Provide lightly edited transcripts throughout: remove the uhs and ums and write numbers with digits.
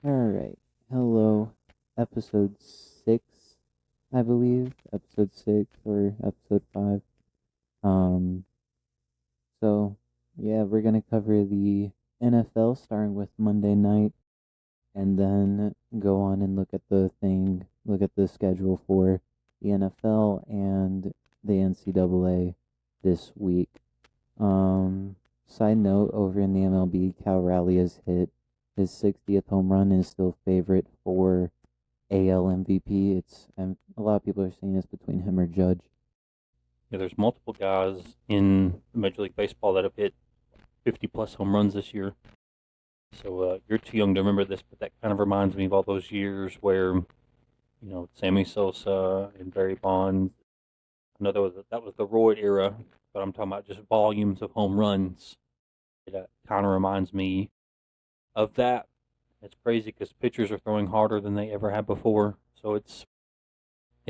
Alright. Hello. Episode 6, I believe. Episode 6 or episode 5. Um, so, yeah, we're going to cover the NFL starting with Monday night and then go on and look at the schedule for the NFL and the NCAA this week. Side note, over in the MLB, Cal Raleigh has hit his 60th home run and is still favorite for AL MVP. A lot of people are saying it's between him or Judge. Yeah, there's multiple guys in Major League Baseball that have hit 50 plus home runs this year. So you're too young to remember this, but that kind of reminds me of all those years where Sammy Sosa and Barry Bonds. I know that was the Royd era, but I'm talking about just volumes of home runs. It kind of reminds me of that. It's crazy because pitchers are throwing harder than they ever have before. So it's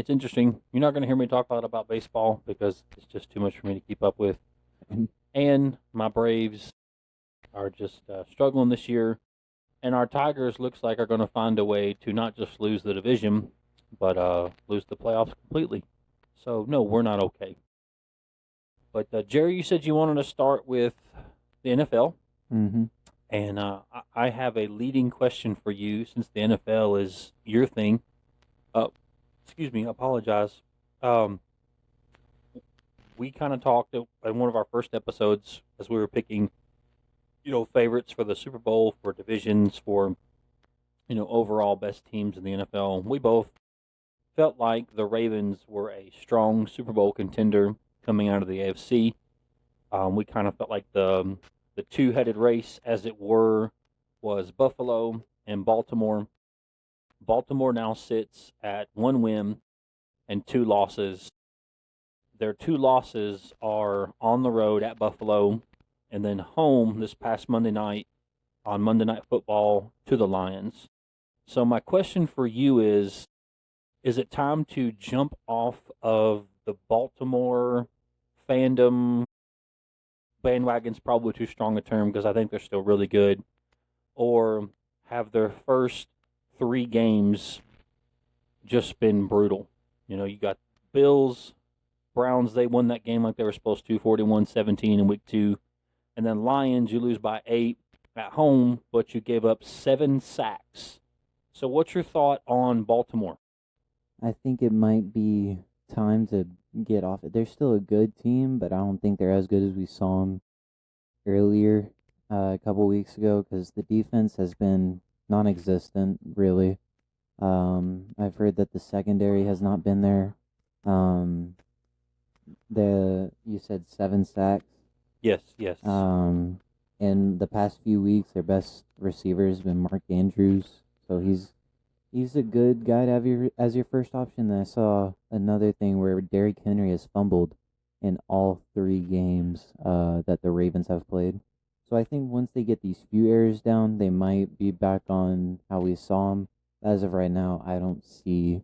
interesting. You're not going to hear me talk a lot about baseball because it's just too much for me to keep up with. And my Braves are just struggling this year. And our Tigers looks like are going to find a way to not just lose the division, but lose the playoffs completely. So no, we're not okay. But Jerry, you said you wanted to start with the NFL, Mm-hmm. and I have a leading question for you since the NFL is your thing. Uh, excuse me, I apologize. Um, we kind of talked in one of our first episodes as we were picking, favorites for the Super Bowl, for divisions, for overall best teams in the NFL. We both felt like the Ravens were a strong Super Bowl contender coming out of the AFC. We kind of felt like the two-headed race, as it were, was Buffalo and Baltimore. Baltimore now sits at one win and two losses. Their two losses are on the road at Buffalo and then home this past Monday night on Monday Night Football to the Lions. So my question for you is it time to jump off of the Baltimore fandom bandwagon's probably too strong a term because I think they're still really good, or have their first three games just been brutal? You got Bills, Browns, they won that game like they were supposed to, 41-17 in week 2. And then Lions, you lose by 8 at home, but you gave up 7 sacks. So what's your thought on Baltimore? I think it might be time to get off it. They're still a good team, but I don't think they're as good as we saw them earlier a couple weeks ago because the defense has been non existent, really. I've heard that the secondary has not been there. Um, you said 7 sacks. Yes, yes. Um, in the past few weeks, their best receiver has been Mark Andrews, so he's a good guy to have as your first option. And I saw another thing where Derrick Henry has fumbled in all 3 games that the Ravens have played. So I think once they get these few errors down, they might be back on how we saw them. As of right now, I don't see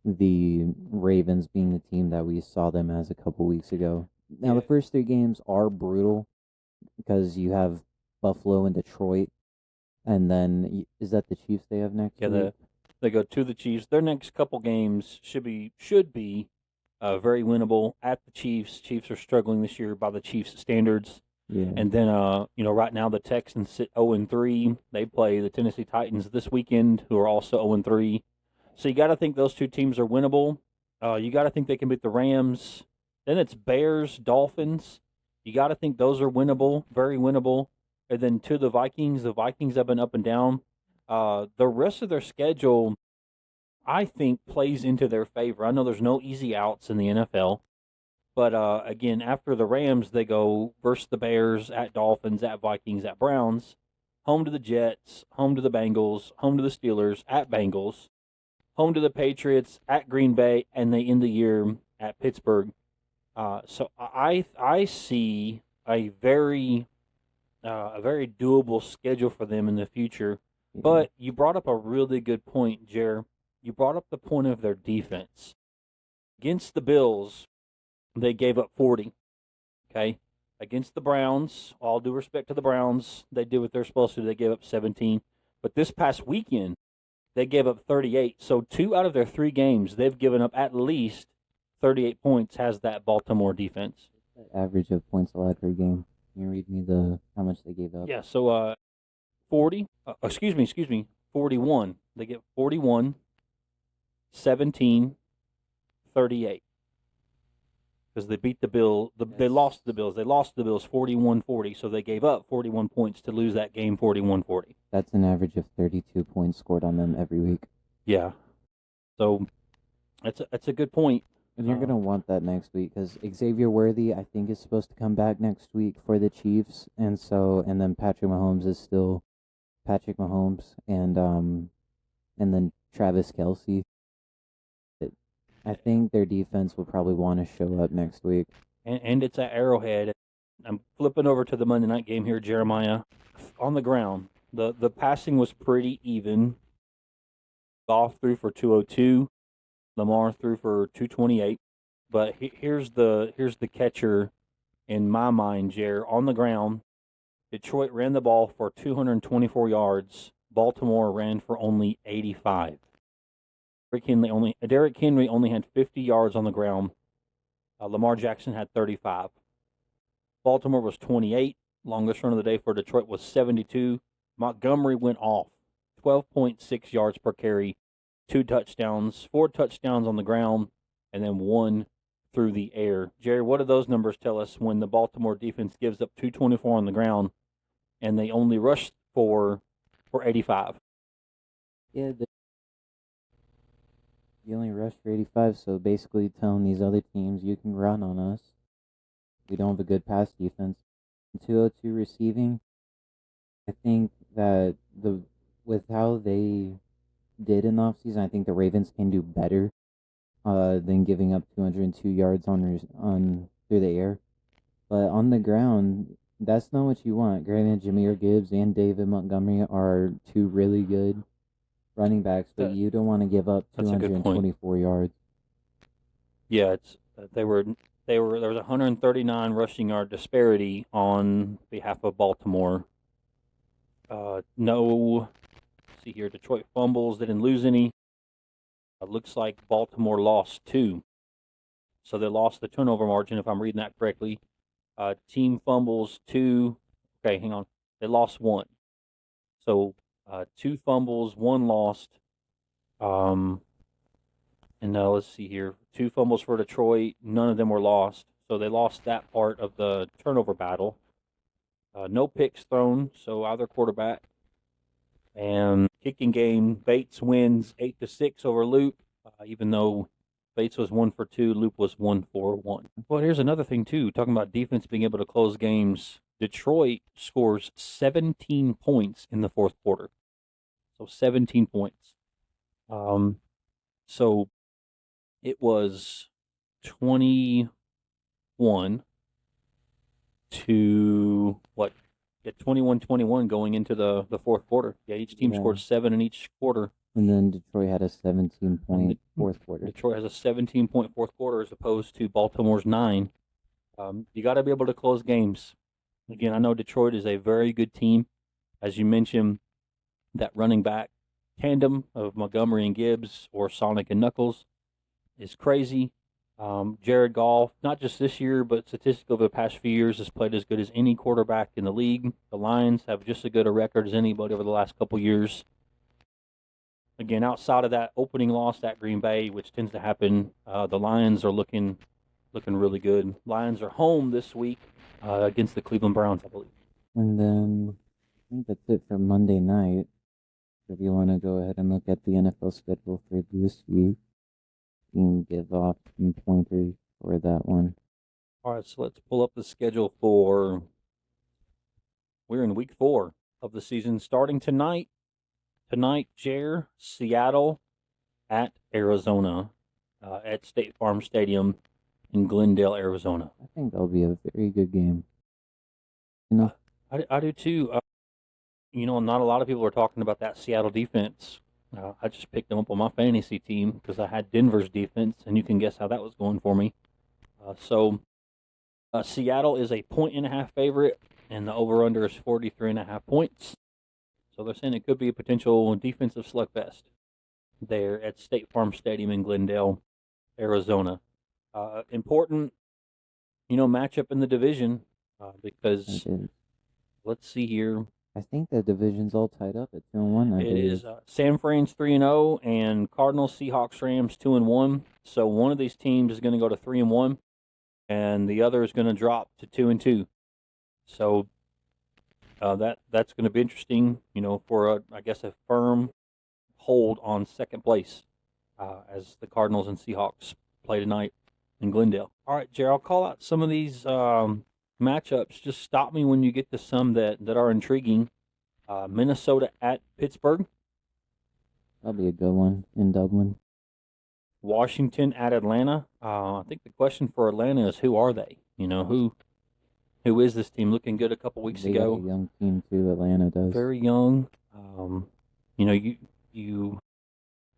the Ravens being the team that we saw them as a couple weeks ago. Now, the Yeah, first 3 games are brutal because you have Buffalo and Detroit, and then is that the Chiefs they have next yeah. week? They go to the Chiefs. Their next couple games should be very winnable at the Chiefs. Chiefs are struggling this year by the Chiefs standards. Yeah. And then, right now the Texans sit 0-3. They play the Tennessee Titans this weekend, who are also 0-3. So you got to think those two teams are winnable. You got to think they can beat the Rams. Then it's Bears, Dolphins. You got to think those are winnable, very winnable. And then to the Vikings have been up and down. The rest of their schedule, I think, plays into their favor. I know there's no easy outs in the NFL. But again, after the Rams, they go versus the Bears, at Dolphins, at Vikings, at Browns, home to the Jets, home to the Bengals, home to the Steelers, at Bengals, home to the Patriots, at Green Bay, and they end the year at Pittsburgh. So I see a very doable schedule for them in the future. Yeah. But you brought up a really good point, Jer. You brought up the point of their defense against the Bills. They gave up 40. Okay. Against the Browns, all due respect to the Browns, they did what they're supposed to. They gave up 17. But this past weekend, they gave up 38. So 2 out of their 3 games, they've given up at least 38 points, has that Baltimore defense. Average of points allowed per game. Can you read me how much they gave up? Yeah, so 40, excuse me, 41. They get 41, 17, 38. Because they beat the Bills. They lost the Bills. They lost the Bills 41-40, so they gave up 41 points to lose that game 41-40. That's an average of 32 points scored on them every week. Yeah. So that's a good point. And you're going to want that next week because Xavier Worthy, I think, is supposed to come back next week for the Chiefs. And then Patrick Mahomes is still Patrick Mahomes. And then Travis Kelce. I think their defense will probably want to show up next week. And it's at Arrowhead. I'm flipping over to the Monday night game here, Jeremiah. On the ground, the passing was pretty even. Goff threw for 202. Lamar threw for 228. But here's the catcher in my mind, Jer. On the ground, Detroit ran the ball for 224 yards. Baltimore ran for only 85. Derrick Henry only had 50 yards on the ground. Lamar Jackson had 35. Baltimore was 28. Longest run of the day for Detroit was 72. Montgomery went off. 12.6 yards per carry, 2 touchdowns, 4 touchdowns on the ground, and then 1 through the air. Jerry, what do those numbers tell us when the Baltimore defense gives up 224 on the ground and they only rush for 85? Yeah, you only rush for 85, so basically telling these other teams you can run on us. We don't have a good pass defense. 202 receiving, I think that with how they did in the offseason, I think the Ravens can do better than giving up 202 yards on through the air. But on the ground, that's not what you want. Granted, Jahmyr Gibbs and David Montgomery are 2 really good running backs, but you don't want to give up 224 yards. Yeah, there was 139 rushing yard disparity on behalf of Baltimore. See here, Detroit fumbles, they didn't lose any. It looks like Baltimore lost 2. So they lost the turnover margin, if I'm reading that correctly. Team fumbles 2. Okay, hang on. They lost 1. So 2 fumbles, 1 lost. And now let's see here. 2 fumbles for Detroit. None of them were lost. So they lost that part of the turnover battle. No picks thrown, so either quarterback. And kicking game, Bates wins 8-6 over Loop, even though Bates was 1 for 2, Loop was 1 for 1. Well, here's another thing, too. Talking about defense being able to close games, Detroit scores 17 points in the fourth quarter. So 17 points. So it was 21 to what? Yeah, 21-21 going into the fourth quarter. Yeah, each team scored 7 in each quarter. And then Detroit had a 17-point fourth quarter. Detroit has a 17-point fourth quarter as opposed to Baltimore's 9. You got to be able to close games. Again, I know Detroit is a very good team. As you mentioned, that running back tandem of Montgomery and Gibbs or Sonic and Knuckles is crazy. Jared Goff, not just this year, but statistically over the past few years, has played as good as any quarterback in the league. The Lions have just as good a record as anybody over the last couple years. Again, outside of that opening loss at Green Bay, which tends to happen, the Lions are looking really good. Lions are home this week against the Cleveland Browns, I believe. And then I think that's it for Monday night. If you want to go ahead and look at the NFL schedule for this week, you can give off some pointers for that one. All right, so let's pull up the schedule we're in week 4 of the season, starting tonight. Tonight, Jer, Seattle at Arizona, at State Farm Stadium in Glendale, Arizona. I think that'll be a very good game. I do too. Not a lot of people are talking about that Seattle defense. I just picked them up on my fantasy team because I had Denver's defense, and you can guess how that was going for me. So Seattle is a 1.5 favorite, and the over-under is 43.5 points. So they're saying it could be a potential defensive slugfest there at State Farm Stadium in Glendale, Arizona. Important, matchup in the division because let's see here. I think the division's all tied up at 2-1. I It believe. is San Fran's 3-0 and Cardinals, Seahawks, Rams 2-1. So one of these teams is going to go to 3-1, and the other is going to drop to 2-2. So that's going to be interesting, for a firm hold on second place as the Cardinals and Seahawks play tonight in Glendale. All right, Jerry, I'll call out some of these matchups. Just stop me when you get to some that are intriguing. Minnesota at Pittsburgh. That'll be a good one in Dublin. Washington at Atlanta. I think the question for Atlanta is who are they? Who is this team? Looking good a couple weeks They ago. got a young team too. Atlanta does. Very young. You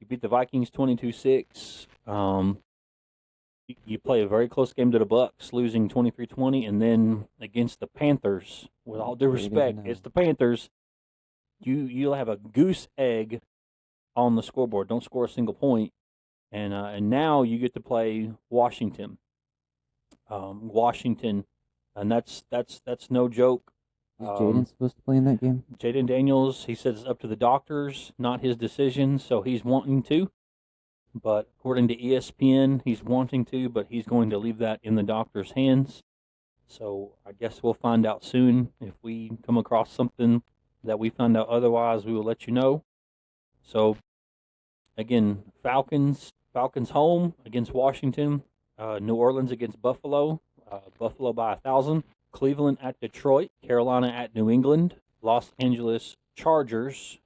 beat the Vikings 22-6. You play a very close game to the Bucks, losing 23-20, and then against the Panthers, with all due respect, it's the Panthers. You'll have a goose egg on the scoreboard. Don't score a single point, and now you get to play Washington. Washington, and that's no joke. Is Jaden supposed to play in that game? Jaden Daniels, he says it's up to the doctors, not his decision, so he's wanting to. But according to ESPN, he's wanting to, but he's going to leave that in the doctor's hands. So I guess we'll find out soon. If we come across something that we find out otherwise, we will let you know. So, again, Falcons home against Washington. New Orleans against Buffalo. Buffalo by 1,000. Cleveland at Detroit. Carolina at New England. Los Angeles Chargers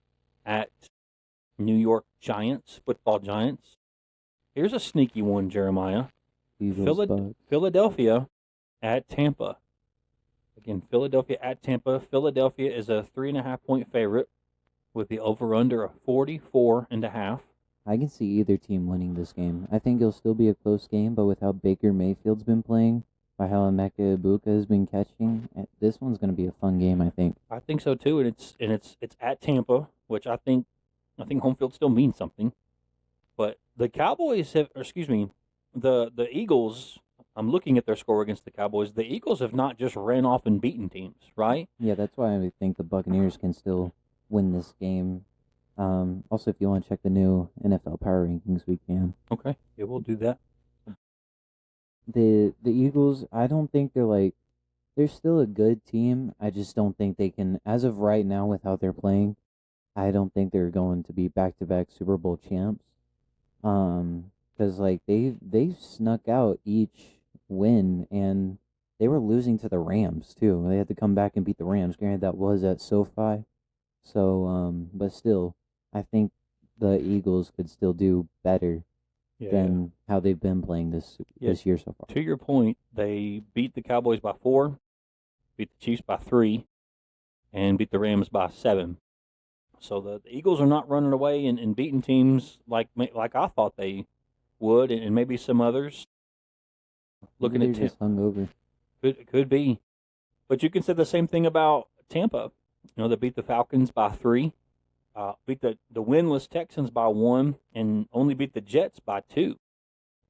at New York Giants, football Giants. Here's a sneaky one, Jeremiah. Philadelphia at Tampa. Again, Philadelphia at Tampa. Philadelphia is a 3.5-point favorite with the over-under of 44.5. I can see either team winning this game. I think it'll still be a close game, but with how Baker Mayfield's been playing, by how Emeka Ibuka has been catching, this one's going to be a fun game, I think. I think so too, and it's at Tampa, which I think home field still means something. But the Cowboys the Eagles, I'm looking at their score against the Cowboys. The Eagles have not just ran off and beaten teams, right? Yeah, that's why I think the Buccaneers can still win this game. Also, if you want to check the new NFL Power Rankings, we can. Okay, yeah, we'll do that. The Eagles, I don't think they're still a good team. I just don't think they can, as of right now with how they're playing, I don't think they're going to be back-to-back Super Bowl champs. Because they've snuck out each win, and they were losing to the Rams too. They had to come back and beat the Rams. Granted, that was at SoFi. So, but still, I think the Eagles could still do better than how they've been playing this year so far. To your point, they beat the Cowboys by 4, beat the Chiefs by 3, and beat the Rams by 7. So the Eagles are not running away and beating teams like I thought they would, and maybe some others. Looking maybe at they're just hungover. Could be, but you can say the same thing about Tampa. They beat the Falcons by 3, beat the winless Texans by 1, and only beat the Jets by 2.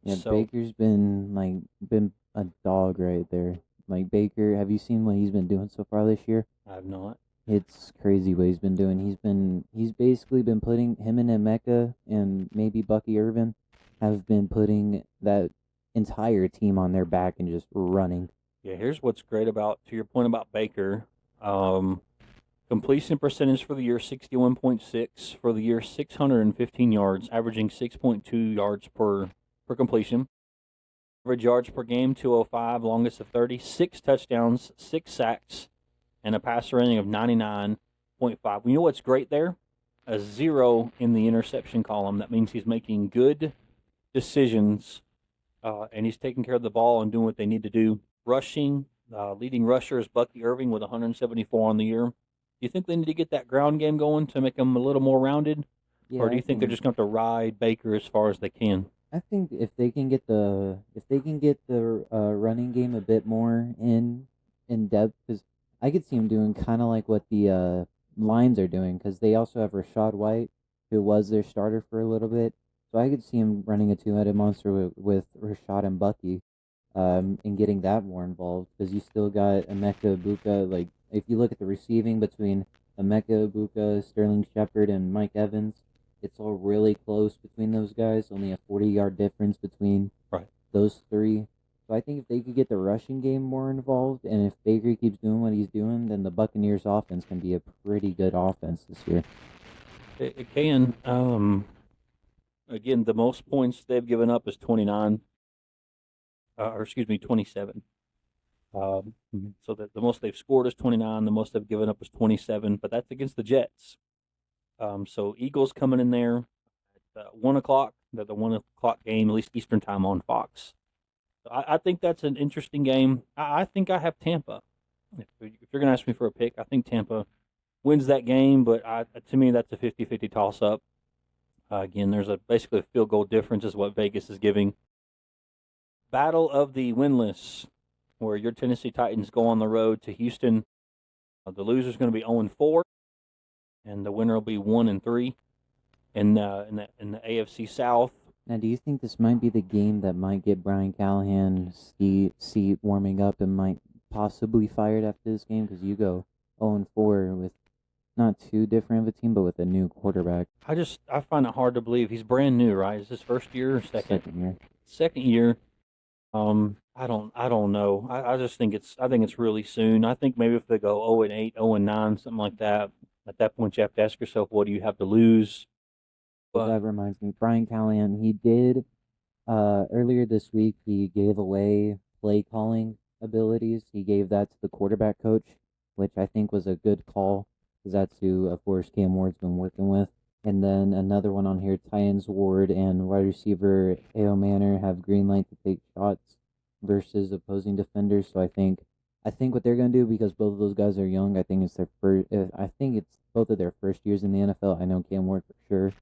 Yeah, so, Baker's been a dog right there. Like Baker, have you seen what he's been doing so far this year? I have not. It's crazy what he's been doing. He's basically been putting him and Emeka and maybe Bucky Irvin have been putting that entire team on their back and just running. Yeah, here's what's great to your point about Baker. Completion percentage for the year 61.6, for the year 615 yards, averaging 6.2 yards per completion. Average yards per game 205, longest of 30, 6 touchdowns, 6 sacks, and a passer rating of 99.5. You know what's great there? A 0 in the interception column. That means he's making good decisions, and he's taking care of the ball and doing what they need to do. Rushing, leading rusher is Bucky Irving with 174 on the year. Do you think they need to get that ground game going to make them a little more rounded? Yeah, or do you think they're just going to have to ride Baker as far as they can? I think if they can get the running game a bit more in depth, because I could see him doing kind of like what the lines are doing, because they also have Rashad White, who was their starter for a little bit. So I could see him running a two-headed monster with Rashad and Bucky, and getting that more involved, because you still got Emeka Ibuka. Like, if you look at the receiving between Emeka Ibuka, Sterling Shepard, and Mike Evans, it's all really close between those guys. Only a 40-yard difference between Right. those three. So I think if they could get the rushing game more involved, and if Baker keeps doing what he's doing, then the Buccaneers offense can be a pretty good offense this year. It can. Again, the most points they've given up is 29, or excuse me, 27. So the most they've scored is 29. The most they've given up is 27, but that's against the Jets. So Eagles coming in there at 1 o'clock. The 1 o'clock game, at least Eastern time on Fox. So I think that's an interesting game. I think I have Tampa. If you're going to ask me for a pick, I think Tampa wins that game, but to me, that's a 50-50 toss-up. Again, there's basically a field goal difference is what Vegas is giving. Battle of the winless, where your Tennessee Titans go on the road to Houston. The loser's going to be 0-4, and the winner will be 1-3 in the AFC South. Now, do you think this might be the game that might get Brian Callahan's seat warming up and might possibly fired after this game? Because you go 0-4 with not too different of a team, but with a new quarterback. I find it hard to believe he's brand new, right? Is this first year or second? Second year. Second year. I don't know. I just think it's really soon. I think maybe if they go 0-8, 0-9, something like that, at that point you have to ask yourself, what do you have to lose? But that reminds me, Brian Callahan, he did earlier this week, he gave away play calling abilities. He gave that to the quarterback coach, which I think was a good call, because that's who, of course, Cam Ward's been working with. And then another one on here, Tyans Ward and wide receiver A.O. Manor have green light to take shots versus opposing defenders. So I think what they're gonna do, because both of those guys are young, I think it's their first. I think it's both of their first years in the NFL. I know Cam Ward for sure.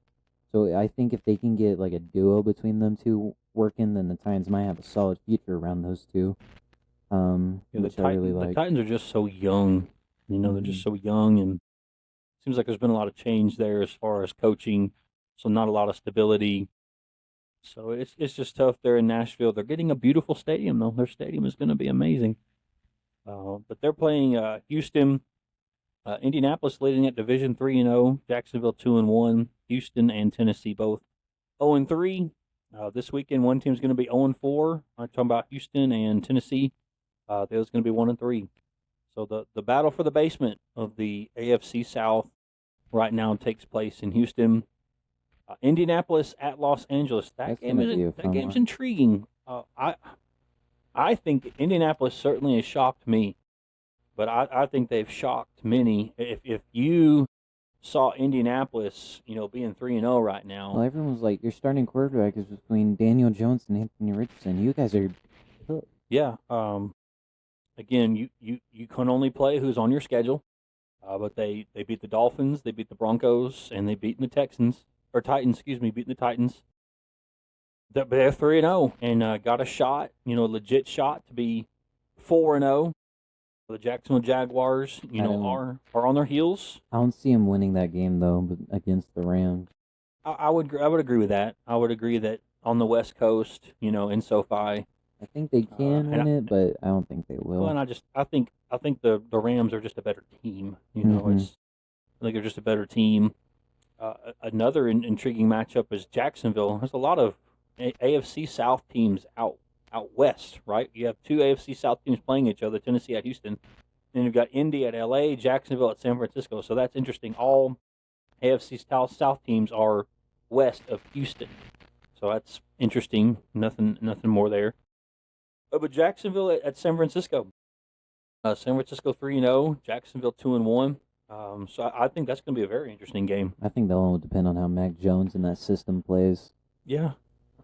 So I think if they can get like a duo between them two working, then the Titans might have a solid future around those two. Which I really like. The Titans are just so young. They're just so young, and it seems like there's been a lot of change there as far as coaching. So not a lot of stability. So it's just tough there in Nashville. They're getting a beautiful stadium though. Their stadium is going to be amazing. But they're playing Houston. Indianapolis leading at Division 3-0, Jacksonville 2-1, Houston and Tennessee both 0-3. This weekend, one team's going to be 0-4. I'm talking about Houston and Tennessee. The other's going to be 1-3. So the battle for the basement of the AFC South right now takes place in Houston. Indianapolis at Los Angeles. That game's intriguing. I think Indianapolis certainly has shocked me. But I think they've shocked many. If you saw Indianapolis, being 3-0 right now. Well, everyone was like, your starting quarterback is between Daniel Jones and Anthony Richardson. You guys are hooked. Yeah. Again, you can only play who's on your schedule. But they beat the Dolphins, they beat the Broncos, and they beat the Titans, beating the Titans. They're 3-0 and got a shot, legit shot to be 4-0. The Jacksonville Jaguars, are on their heels. I don't see them winning that game though, but against the Rams. I would agree with that. I would agree that on the West Coast, in SoFi, I think they can win it, but I don't think they will. Well, and I think the Rams are just a better team. I think they're just a better team. Another intriguing matchup is Jacksonville. There's a lot of AFC South teams out west, right? You have two AFC South teams playing each other, Tennessee at Houston. Then you've got Indy at LA, Jacksonville at San Francisco. So that's interesting. All AFC South teams are west of Houston. So that's interesting. Nothing more there. But Jacksonville at San Francisco. San Francisco 3-0, Jacksonville 2-1. So I think that's going to be a very interesting game. I think that'll all depend on how Mac Jones and that system plays. Yeah.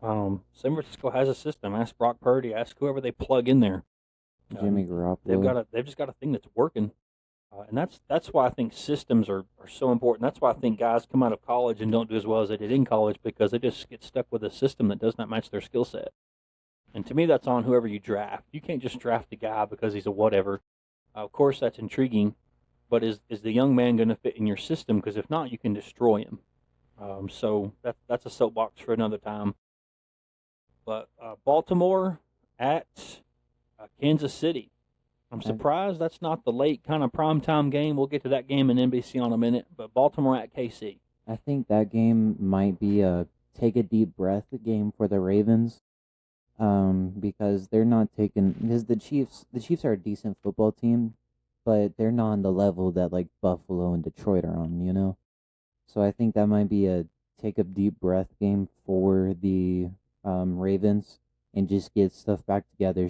San Francisco has a system. Ask Brock Purdy. Ask whoever they plug in there. Jimmy Garoppolo. They've just got a thing that's working, and that's why I think systems are so important. That's why I think guys come out of college and don't do as well as they did in college, because they just get stuck with a system that does not match their skill set. And to me, that's on whoever you draft. You can't just draft a guy because he's a whatever. Of course, that's intriguing, but is the young man going to fit in your system? Because if not, you can destroy him. So that's a soapbox for another time. But Baltimore at Kansas City. I'm surprised that's not the late kind of primetime game. We'll get to that game in NBC on a minute. But Baltimore at KC. I think that game might be a take a deep breath game for the Ravens. Because they're not taking because the Chiefs are a decent football team, but they're not on the level that like Buffalo and Detroit are on, you know. So I think that might be a take a deep breath game for the Ravens and just get stuff back together,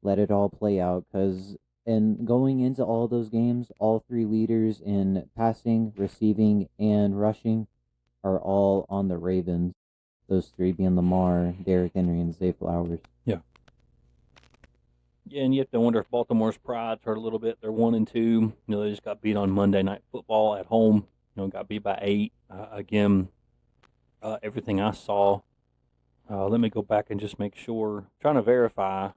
let it all play out. Because and going into all those games, all three leaders in passing, receiving, and rushing are all on the Ravens. Those three being Lamar, Derrick Henry, and Zay Flowers. Yeah. Yeah, and you have to wonder if Baltimore's pride's hurt a little bit. They're 1-2. You know, they just got beat on Monday Night Football at home. You know, got beat by 8. Again, everything I saw. Let me go back and just make sure. I'm trying to verify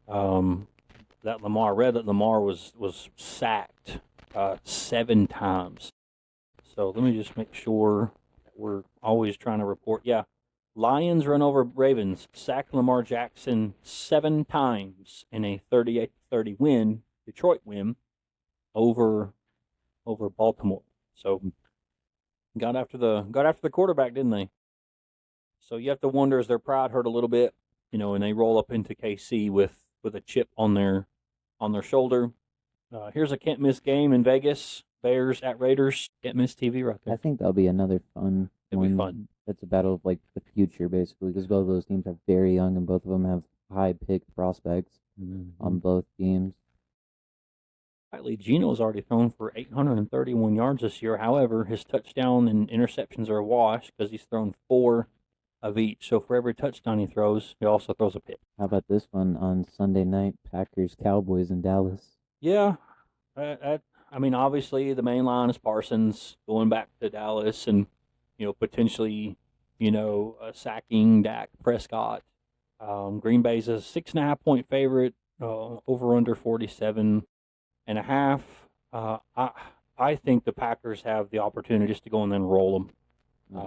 that Lamar. I read that Lamar was sacked 7 times. So let me just make sure that we're always trying to report. Yeah, Lions run over Ravens, sack Lamar Jackson 7 times in a 38-30 win, Detroit win over Baltimore. So got after the quarterback, didn't they? So you have to wonder, is their pride hurt a little bit, you know, and they roll up into KC with a chip on their shoulder. Here's a can't miss game in Vegas. Bears at Raiders. Can't miss TV right there. I think that'll be another fun It'll one. be fun. It's a battle of like the future, basically, because both of those teams are very young and both of them have high pick prospects on both teams. Slightly, Geno's already thrown for 831 yards this year. However, his touchdown and interceptions are a wash because he's thrown 4 of each. So for every touchdown he throws, he also throws a pick. How about this one on Sunday night? Packers Cowboys in Dallas. Yeah, I mean, obviously the main line is Parsons going back to Dallas and, you know, potentially, you know, sacking Dak Prescott. Green Bay's a 6.5-point favorite, over under 47.5. I think the Packers have the opportunity just to go and then roll them.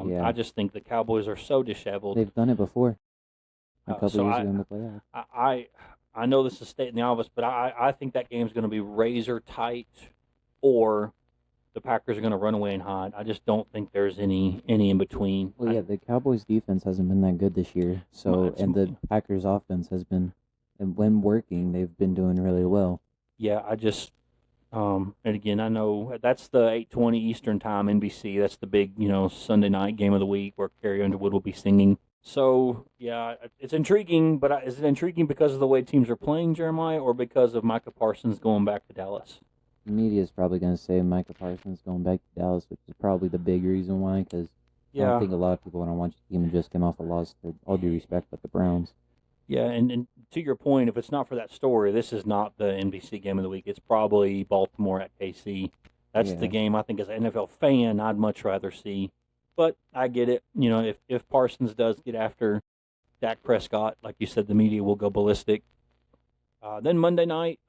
Yeah. I just think the Cowboys are so disheveled. They've done it before. A couple so years ago in the playoffs. I know this is stating the obvious, but I think that game's going to be razor tight, or the Packers are going to run away and hide. I just don't think there's any in between. Well, yeah, the Cowboys' defense hasn't been that good this year. So, and the Packers' offense has been, and when working, they've been doing really well. Yeah, I just, and again, I know that's the 8:20 Eastern time NBC. That's the big, you know, Sunday night game of the week where Carrie Underwood will be singing. So, yeah, it's intriguing, but is it intriguing because of the way teams are playing, Jeremiah, or because of Micah Parsons going back to Dallas? The media is probably going to say Micah Parsons going back to Dallas, which is probably the big reason why, because I don't think a lot of people want to watch the team and just came off a loss, to all due respect, but the Browns. Yeah, and to your point, if it's not for that story, this is not the NBC game of the week. It's probably Baltimore at KC. That's the game I think as an NFL fan I'd much rather see. But I get it. You know, if Parsons does get after Dak Prescott, like you said, the media will go ballistic. Then Monday night,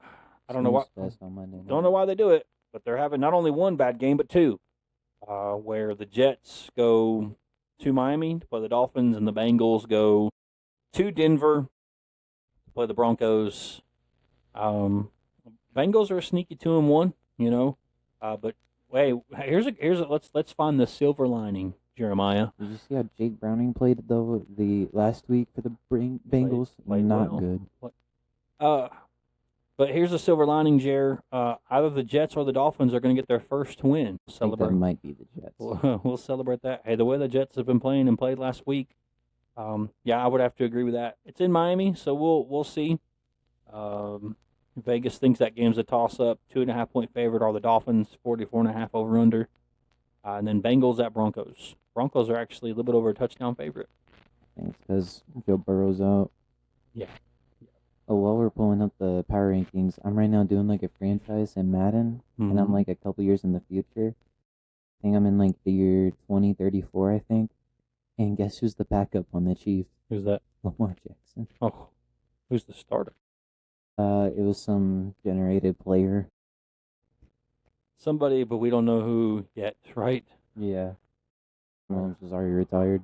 I don't know why. Don't know why they do it, but they're having not only one bad game but 2, where the Jets go to Miami to play the Dolphins, and the Bengals go to Denver to play the Broncos. Bengals are a sneaky 2-1, you know, but hey, here's a let's find the silver lining, Jeremiah. Did you see how Jake Browning played though the last week for the Bengals? Played Not well. Good. But here's the silver lining, Jer. Either the Jets or the Dolphins are going to get their first win. Celebrate. That might be the Jets. We'll celebrate that. Hey, the way the Jets have been playing and played last week, yeah, I would have to agree with that. It's in Miami, so we'll see. Vegas thinks that game's a toss-up. 2.5-point favorite are the Dolphins, 44.5 over/under. And then Bengals at Broncos. Broncos are actually a little bit over a touchdown favorite. I think it's because Joe Burrow's out. Yeah. Oh, while we're pulling up the power rankings, I'm right now doing like a franchise in Madden, and I'm like a couple years in the future. I think I'm in like the year 2034, I think. And guess who's the backup on the Chiefs? Who's that? Lamar Jackson. Oh, who's the starter? It was some generated player. somebody, but we don't know who yet, right? Yeah. Mahomes was already retired,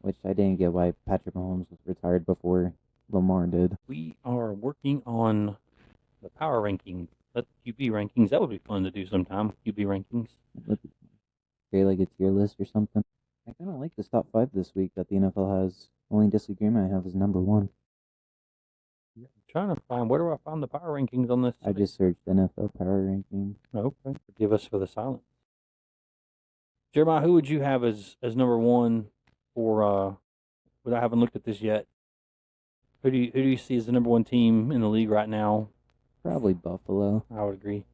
which I didn't get why Patrick Mahomes was retired before Lamar did. We are working on the power rankings. Let QB rankings. That would be fun to do sometime. QB rankings. Create like a tier list or something. I kind of like this top 5 this week that the NFL has. Only disagreement I have is number 1. I'm trying to find, where do I find the power rankings on this? I just searched NFL power rankings. Okay. Forgive us for the silence. Jeremiah, who would you have as number 1 for without having looked at this yet? Who do you see as the number 1 team in the league right now? Probably Buffalo. I would agree.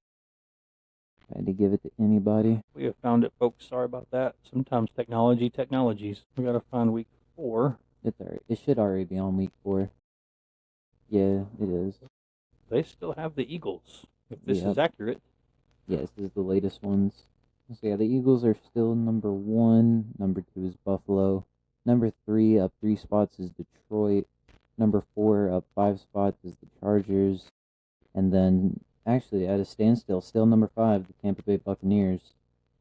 I had to give it to anybody. We have found it, folks. Sorry about that. Sometimes technologies. We got to find week 4. It's alright. It should already be on week 4. Yeah, it is. They still have the Eagles, if this Yep. is accurate. Yes, this is the latest ones. So yeah, the Eagles are still number 1. Number 2 is Buffalo. Number 3, up 3 spots, is Detroit. Number 4, up 5 spots, is the Chargers. And then, actually, at a standstill, still number 5, the Tampa Bay Buccaneers.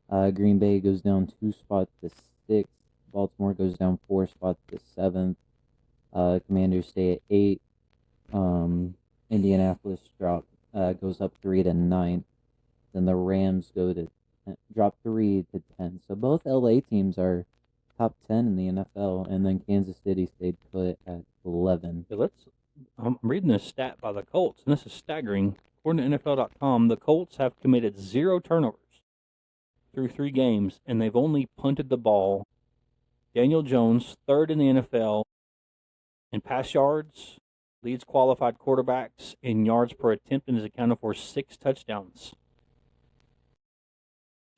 Green Bay goes down 2 spots to 6th. Baltimore goes down 4 spots to 7th. Commanders stay at 8. Indianapolis goes up 3 to 9th. Then the Rams drop 3 to 10. So both LA teams are top 10 in the NFL, and then Kansas City stayed put at 11. Yeah, I'm reading this stat by the Colts, and this is staggering. According to NFL.com, the Colts have committed 0 turnovers through 3 games, and they've only punted the ball. Daniel Jones, 3rd in the NFL in pass yards, leads qualified quarterbacks in yards per attempt, and is accounted for 6 touchdowns.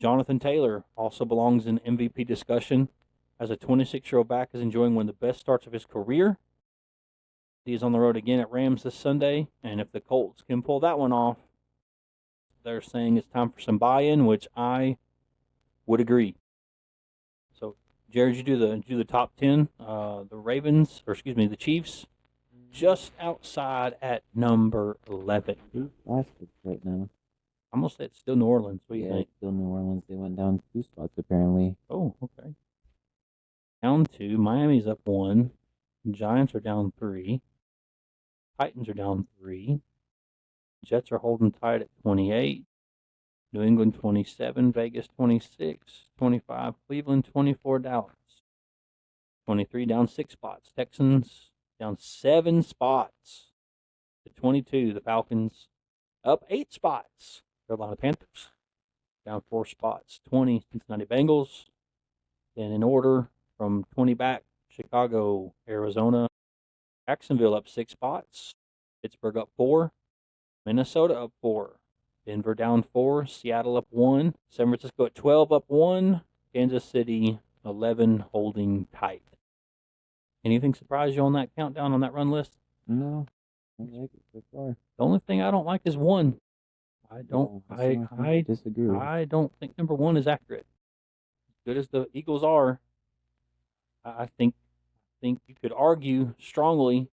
Jonathan Taylor also belongs in MVP discussion, as a 26-year-old back is enjoying one of the best starts of his career. He is on the road again at Rams this Sunday, and if the Colts can pull that one off, they're saying it's time for some buy-in, which I would agree. So, Jared, you do the top 10. The Chiefs, just outside at number 11. Last right now. I'm going to say it's still New Orleans. What do you Yeah, think? it's still New Orleans. They went down 2 spots, apparently. Oh, okay. Down 2. Miami's up 1. Giants are down 3. Titans are down 3. Jets are holding tight at 28. New England 27. Vegas 26. 25. Cleveland 24. Dallas 23. Down 6 spots. Texans down 7 spots to 22. The Falcons up 8 spots. Carolina Panthers down 4 spots. 20. Cincinnati Bengals. Then in order from 20 back, Chicago, Arizona, Jacksonville up 6 spots. Pittsburgh up 4. Minnesota up 4. Denver down 4. Seattle up 1. San Francisco at 12 up 1. Kansas City 11 holding tight. Anything surprise you on that countdown, on that run list? No, I like it so far. The only thing I don't like is 1. I disagree. I don't think number 1 is accurate. As good as the Eagles are, I think you could argue strongly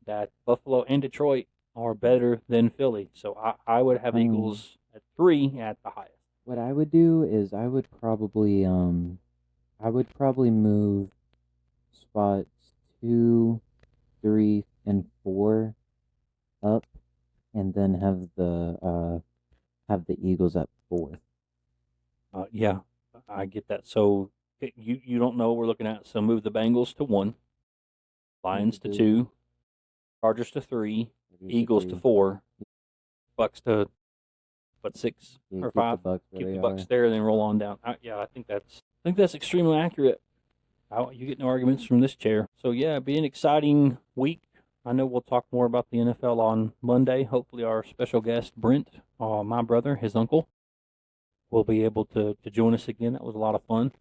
that Buffalo and Detroit are better than Philly. So I would have Eagles at 3 at the highest. What I would do is I would probably move spots 2, 3, and 4 up, and then have the Eagles at 4th. Yeah, I get that. So you don't know what we're looking at. So move the Bengals to 1, Lions to 2, Chargers to 3, Eagles to 4, Bucks to 6 or 5. Keep the Bucks there, and then roll on down. I think that's extremely accurate. You get no arguments from this chair. So yeah, be an exciting week. I know we'll talk more about the NFL on Monday. Hopefully, our special guest Brent, my brother, his uncle, will be able to join us again. That was a lot of fun.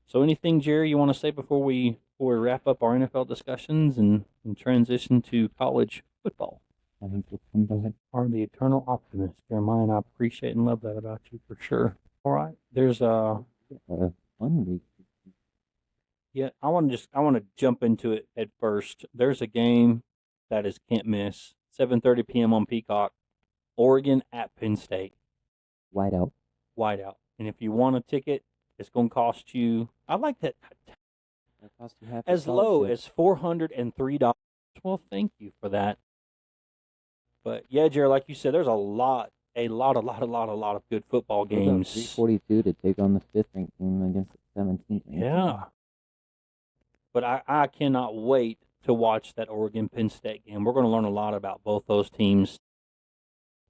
So anything, Jerry, you want to say before we wrap up our NFL discussions and transition to college football? I think we'll come back. Are the eternal optimist, Jeremiah, and I appreciate and love that about you for sure. All right, there's a fun week. Yeah, I want to jump into it at first. There's a game that is can't miss. 7:30 p.m. on Peacock. Oregon at Penn State. Whiteout. Whiteout. And if you want a ticket, it's going to cost you, I like that, That cost you half as low as $403. Well, thank you for that. But yeah, Jared, like you said, there's a lot of good football games. 342 to take on the 5th-ranked team against the 17th. Yeah. But I cannot wait to watch that Oregon Penn State game. We're going to learn a lot about both those teams.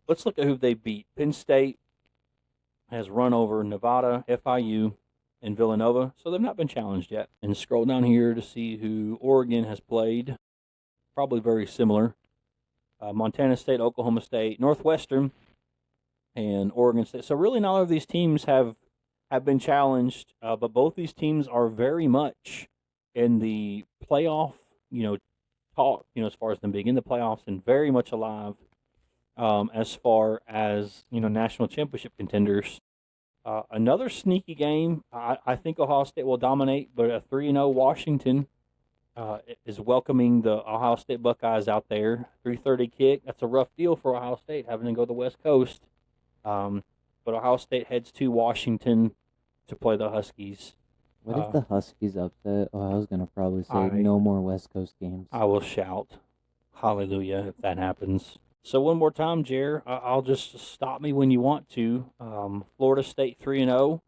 Let's look at who they beat. Penn State has run over Nevada, FIU, and Villanova, so they've not been challenged yet. And scroll down here to see who Oregon has played. Probably very similar. Montana State, Oklahoma State, Northwestern, and Oregon State. So really, none of these teams have been challenged, but both these teams are very much in the playoff, talk, as far as them being in the playoffs, and very much alive as far as, national championship contenders. Another sneaky game. I think Ohio State will dominate, but a 3-0 Washington is welcoming the Ohio State Buckeyes out there. 3:30 kick. That's a rough deal for Ohio State, having to go to the West Coast. But Ohio State heads to Washington to play the Huskies. What if the Huskies upset? Oh, I was going to probably say no more West Coast games. I will shout hallelujah if that happens. So one more time, Jer, I'll just stop me when you want to. Florida State 3-0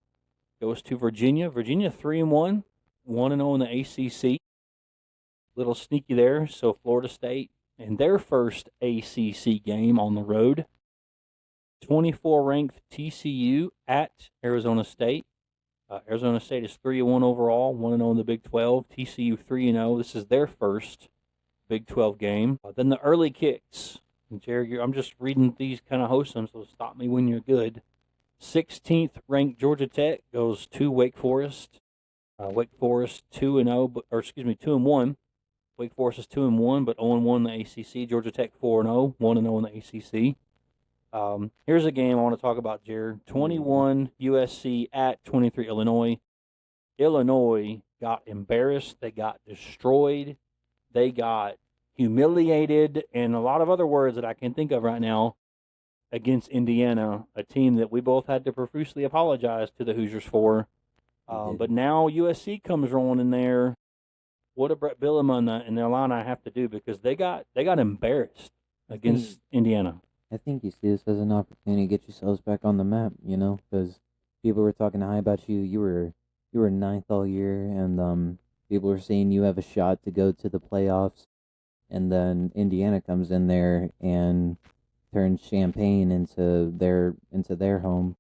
goes to Virginia. Virginia 3-1, 1-0 in the ACC. Little sneaky there. So Florida State in their first ACC game on the road. 24 ranked TCU at Arizona State. Arizona State is 3-1 overall, 1-0 in the Big 12. TCU 3-0. This is their first Big 12 game. Then the early kicks. And Jerry, I'm just reading these kind of wholesome, so stop me when you're good. 16th ranked Georgia Tech goes to Wake Forest. Wake Forest 2-1. Wake Forest is 2-1, but 0-1 in the ACC. Georgia Tech 4-0, 1-0 in the ACC. Here's a game I want to talk about, Jared. 21 USC at 23 Illinois. Illinois got embarrassed. They got destroyed. They got humiliated, and a lot of other words that I can think of right now against Indiana, a team that we both had to profusely apologize to the Hoosiers for. But now USC comes rolling in there. What do Brett Bielema and the Illini have to do, because they got embarrassed against Indiana? I think you see this as an opportunity to get yourselves back on the map, because people were talking high about you. You were ninth all year, and people were saying you have a shot to go to the playoffs. And then Indiana comes in there and turns Champaign into their home.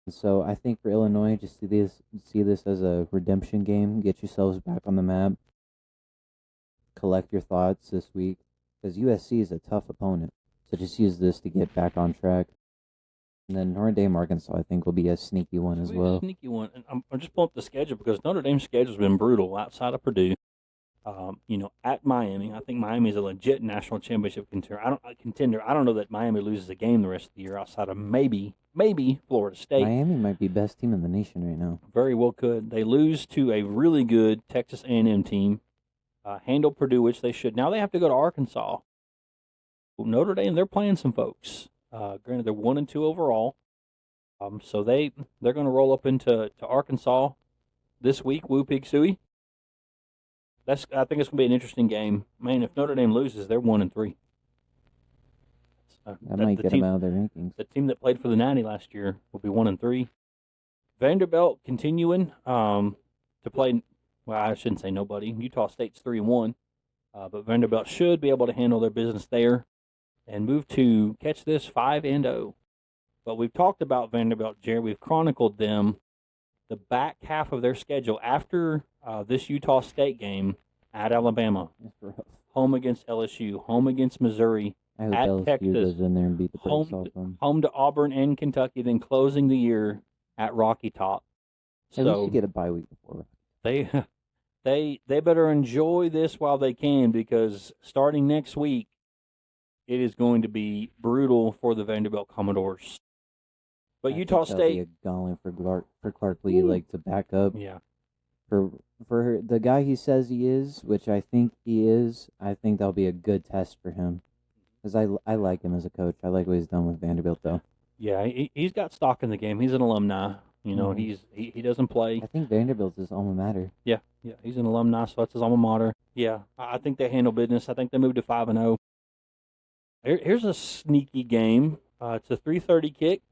And so I think for Illinois, just see this as a redemption game. Get yourselves back on the map. Collect your thoughts this week, because USC is a tough opponent. So just use this to get back on track. And then Notre Dame, Arkansas, I think will be a sneaky one as well. Sneaky one. And I'm just pulling up the schedule because Notre Dame's schedule has been brutal outside of Purdue. At Miami, I think Miami is a legit national championship contender. I don't know that Miami loses a game the rest of the year outside of maybe Florida State. Miami might be best team in the nation right now. Very well could. They lose to a really good Texas A&M team. Handle Purdue, which they should. Now they have to go to Arkansas. Notre Dame, they're playing some folks. Granted, they're 1-2 overall. So they're going to roll up into Arkansas this week. Woo Pig Suey. I think it's going to be an interesting game. Man, if Notre Dame loses, they're 1-3. That might get them out of their rankings. The team that played for the Natty last year will be 1-3. Vanderbilt continuing to play. Well, I shouldn't say nobody. Utah State's 3-1, but Vanderbilt should be able to handle their business there and move to, catch this, 5-0. But we've talked about Vanderbilt, Jerry. We've chronicled them. The back half of their schedule after this Utah State game at Alabama, home against LSU, home against Missouri, I hope at LSU Texas, goes in there and beat the brakes off them. Home to Auburn and Kentucky, then closing the year at Rocky Top. So we should get a bye week before. They better enjoy this while they can, because starting next week, it is going to be brutal for the Vanderbilt Commodores. But Utah State, be a galling for Clark Lee, to back up. Yeah. For the guy he says he is, which I think he is, I think that'll be a good test for him. Because I like him as a coach. I like what he's done with Vanderbilt, though. Yeah, he's got stock in the game. He's an alumni. You know, Hmm. he doesn't play. I think Vanderbilt's his alma mater. Yeah, yeah, he's an alumni, so that's his alma mater. Yeah, I think they handle business. I think they moved to 5-0. Here's a sneaky game. It's a 3:30 kick.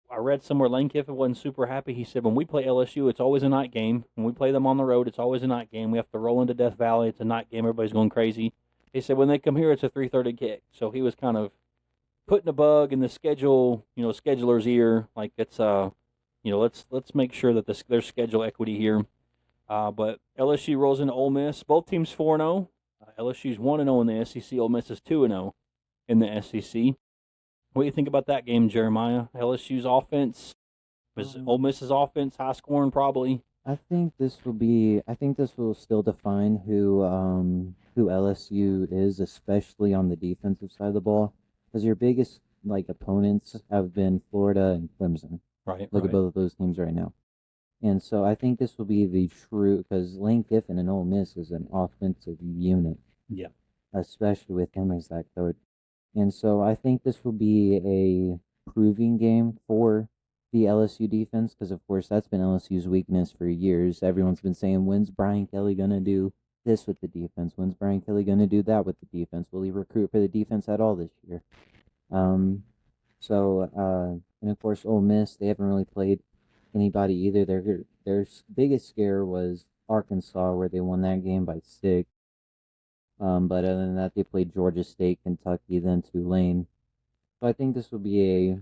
I read somewhere Lane Kiffin wasn't super happy. He said, when we play LSU, it's always a night game. When we play them on the road, it's always a night game. We have to roll into Death Valley. It's a night game. Everybody's going crazy. He said, when they come here, it's a 3:30 kick. So he was kind of putting a bug in the schedule, scheduler's ear. Like it's let's make sure that there's schedule equity here. But LSU rolls into Ole Miss. Both teams 4-0. LSU's 1-0 in the SEC. Ole Miss is 2-0 in the SEC. What do you think about that game, Jeremiah? LSU's offense was Ole Um, Miss's offense, high scoring probably. I think this will still define who LSU is, especially on the defensive side of the ball, because your biggest like opponents have been Florida and Clemson. Right, Look at right. both of those teams right now. And so I think this will be the true, because Lane Kiffin and Ole Miss is an offensive unit, Yeah. especially with him as that coach. And so I think this will be a proving game for the LSU defense, because of course that's been LSU's weakness for years. Everyone's been saying, when's Brian Kelly gonna do this with the defense? When's Brian Kelly gonna do that with the defense? Will he recruit for the defense at all this year? Um, and of course Ole Miss, they haven't really played anybody either. Their biggest scare was Arkansas, where they won that game by 6. But other than that, they played Georgia State, Kentucky, then Tulane. So I think this will be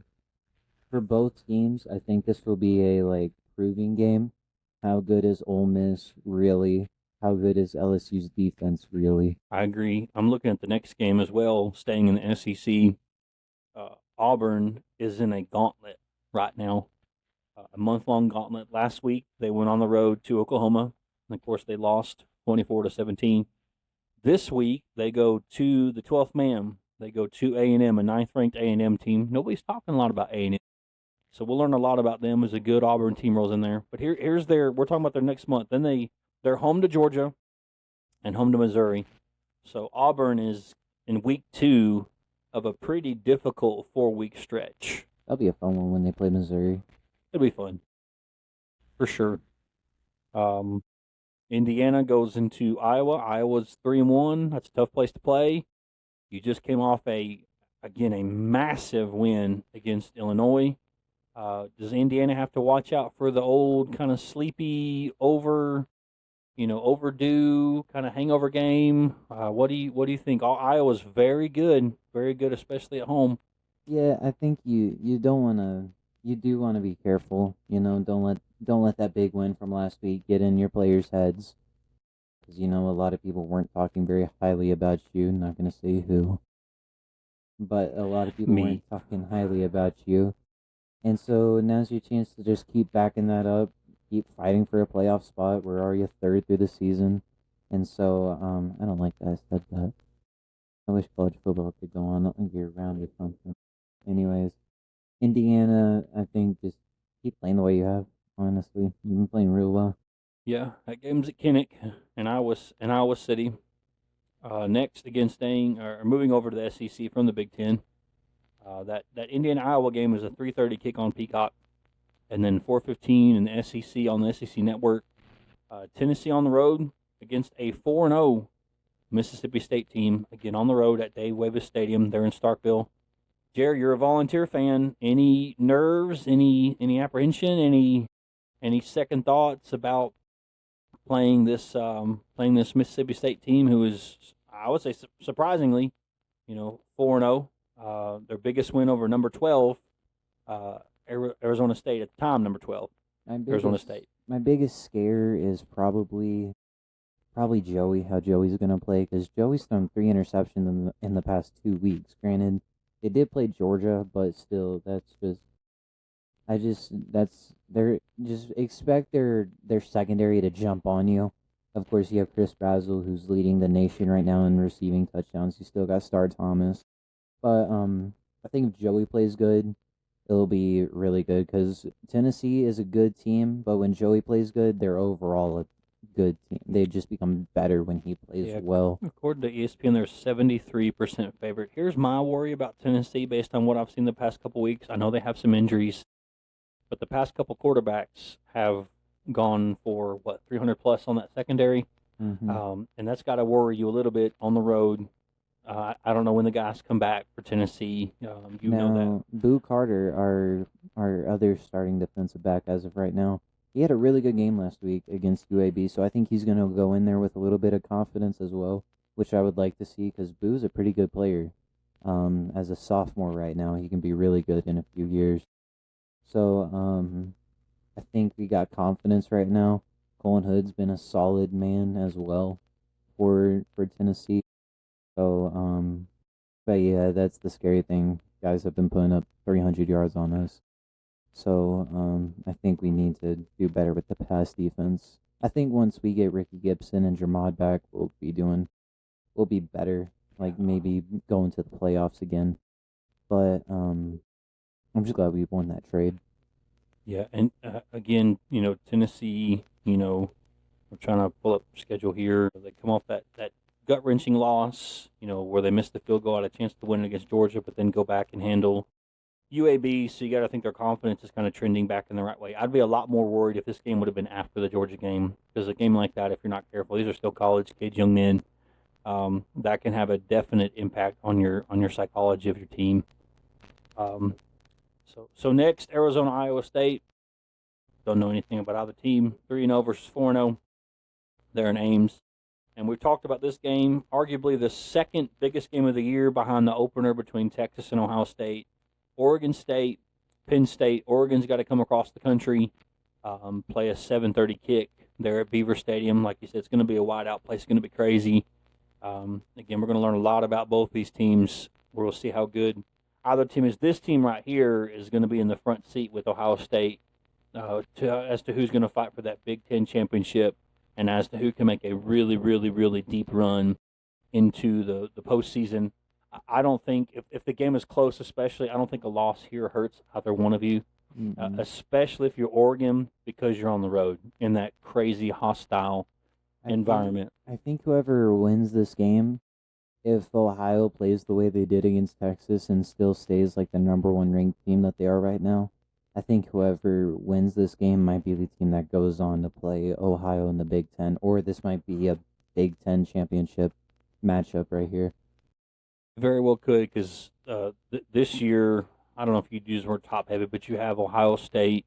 for both teams. I think this will be a like proving game. How good is Ole Miss really? How good is LSU's defense really? I agree. I'm looking at the next game as well, staying in the SEC. Auburn is in a gauntlet right now, a month long gauntlet. Last week, they went on the road to Oklahoma. And of course, they lost 24-17. This week, they go to the 12th man. They go to A&M, a ninth ranked A&M team. Nobody's talking a lot about A&M. So we'll learn a lot about them as a good Auburn team rolls in there. But here's we're talking about their next month. Then they're home to Georgia and home to Missouri. So Auburn is in week 2 of a pretty difficult 4-week stretch. That'll be a fun one when they play Missouri. It'll be fun for sure. Um, Indiana goes into Iowa. Iowa's 3-1. That's a tough place to play. You just came off a massive win against Illinois. Does Indiana have to watch out for the old kind of sleepy, overdue kind of hangover game? What do you think? Iowa's very good, especially at home. Yeah, I think you don't want to you do want to be careful. Don't let that big win from last week get in your players' heads, because a lot of people weren't talking very highly about you. Not gonna say who, but a lot of people Me, weren't talking highly about you. And so now's your chance to just keep backing that up, keep fighting for a playoff spot. We're already a third through the season, and so I don't like that I said that. I wish college football could go on year round or something. Anyways, Indiana, I think just keep playing the way you have. Honestly, you've been playing real well. yeah, that game's at Kinnick, and Iowa City. Next, again, staying or moving over to the SEC from the Big Ten. That Indiana Iowa game is a 3:30 kick on Peacock, and then 4:15 in the SEC on the SEC Network. Tennessee on the road against a 4-0 Mississippi State team, again on the road at Dave Davis Stadium. They're in Starkville. Jerry, you're a Volunteer fan. Any nerves? Any apprehension? Any second thoughts about playing this Mississippi State team, who is, I would say, surprisingly, 4-0. Their biggest win over number 12, uh, Arizona State at the time, number 12, My Arizona biggest State. my biggest scare is probably Joey. How Joey's gonna play, because Joey's thrown 3 interceptions in the past 2 weeks. Granted, they did play Georgia, but still, that's they're just expect their secondary to jump on you. Of course, you have Chris Brazzell, who's leading the nation right now in receiving touchdowns. You still got Star Thomas, but I think if Joey plays good, it'll be really good, because Tennessee is a good team, but when Joey plays good, they're overall a good team. They just become better when he plays Yeah, well. according to ESPN, they're 73% favorite. Here's my worry about Tennessee based on what I've seen the past couple weeks. I know they have some injuries, but the past couple quarterbacks have gone for, 300 plus on that secondary. And that's got to worry you a little bit on the road. I don't know when the guys come back for Tennessee. You know that. Now, Boo Carter, our other starting defensive back as of right now, he had a really good game last week against UAB, so I think he's going to go in there with a little bit of confidence as well, which I would like to see because Boo's a pretty good player. As a sophomore right now, he can be really good in a few years. So, I think we got confidence right now. Colin Hood's been a solid man as well for Tennessee. So, but yeah, that's the scary thing. Guys have been putting up 300 yards on us. So, I think we need to do better with the pass defense. I think once we get Ricky Gibson and Jermod back, we'll be better. Like maybe going to the playoffs again. But I'm just glad we won that trade. Yeah, and again, Tennessee, we're trying to pull up their schedule here. They come off that gut-wrenching loss, where they missed the field goal, had a chance to win it against Georgia, but then go back and handle UAB. So you got to think their confidence is kind of trending back in the right way. I'd be a lot more worried if this game would have been after the Georgia game, because a game like that, if you're not careful, these are still college kids, young men. That can have a definite impact on your psychology of your team. So next, Arizona, Iowa State. Don't know anything about either team. 3-0 versus 4-0. They're in Ames. And we've talked about this game, arguably the second biggest game of the year behind the opener between Texas and Ohio State. Oregon State, Penn State. Oregon's got to come across the country, play a 7:30 kick there at Beaver Stadium. Like you said, it's going to be a wide-out place. It's going to be crazy. Again, we're going to learn a lot about both these teams. We'll see how good either team is. This team right here is going to be in the front seat with Ohio State as to who's going to fight for that Big Ten championship and as to who can make a really, really, really deep run into the postseason. I don't think, if the game is close especially, I don't think a loss here hurts either one of you, especially if you're Oregon, because you're on the road in that crazy, hostile environment. I think whoever wins this game, if Ohio plays the way they did against Texas and still stays like the number one ranked team that they are right now, I think whoever wins this game might be the team that goes on to play Ohio in the Big Ten, or this might be a Big Ten championship matchup right here. Very well could, because this year, I don't know if you'd use the word top heavy, but you have Ohio State,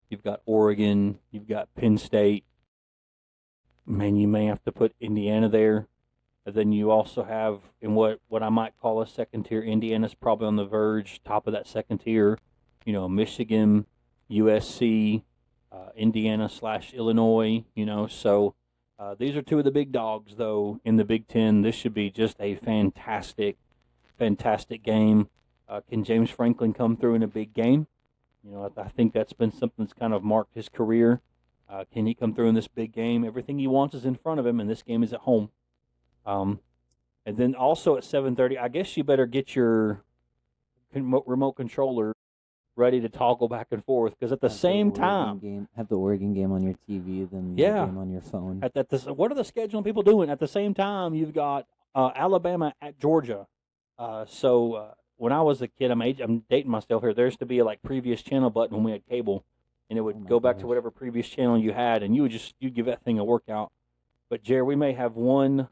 you've got Oregon, you've got Penn State. Man, you may have to put Indiana there. And then you also have, in what I might call a second tier, Indiana's probably on the verge, top of that second tier. Michigan, USC, Indiana/Illinois, so these are two of the big dogs, though, in the Big Ten. This should be just a fantastic game. Can James Franklin come through in a big game? I think that's been something that's kind of marked his career. Can he come through in this big game? Everything he wants is in front of him, and this game is at home. And then also at 7:30, I guess you better get your remote controller ready to toggle back and forth, because at the same time, have the Oregon game on your TV, then the game on your phone. What are the scheduling people doing? At the same time, you've got Alabama at Georgia. So when I was a kid, I'm dating myself here. There used to be a previous channel button when we had cable, and it would go back to whatever previous channel you had, and you'd give that thing a workout. But Jerry, we may have one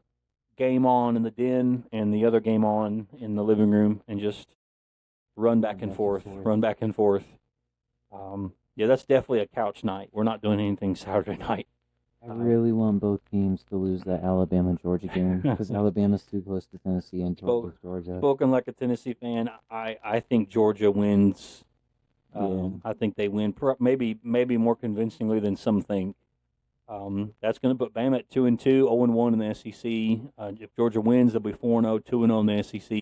game on in the den and the other game on in the living room, and just run back and forth. Yeah, that's definitely a couch night. We're not doing anything Saturday night. I really want both teams to lose that Alabama-Georgia game, because Alabama's too close to Tennessee and Georgia. Spoken like a Tennessee fan, I think Georgia wins. I think they win, maybe more convincingly than some think. That's going to put Bama at 2-2, 0-1 in the SEC. If Georgia wins, they'll be 4-0, 2-0 in the SEC.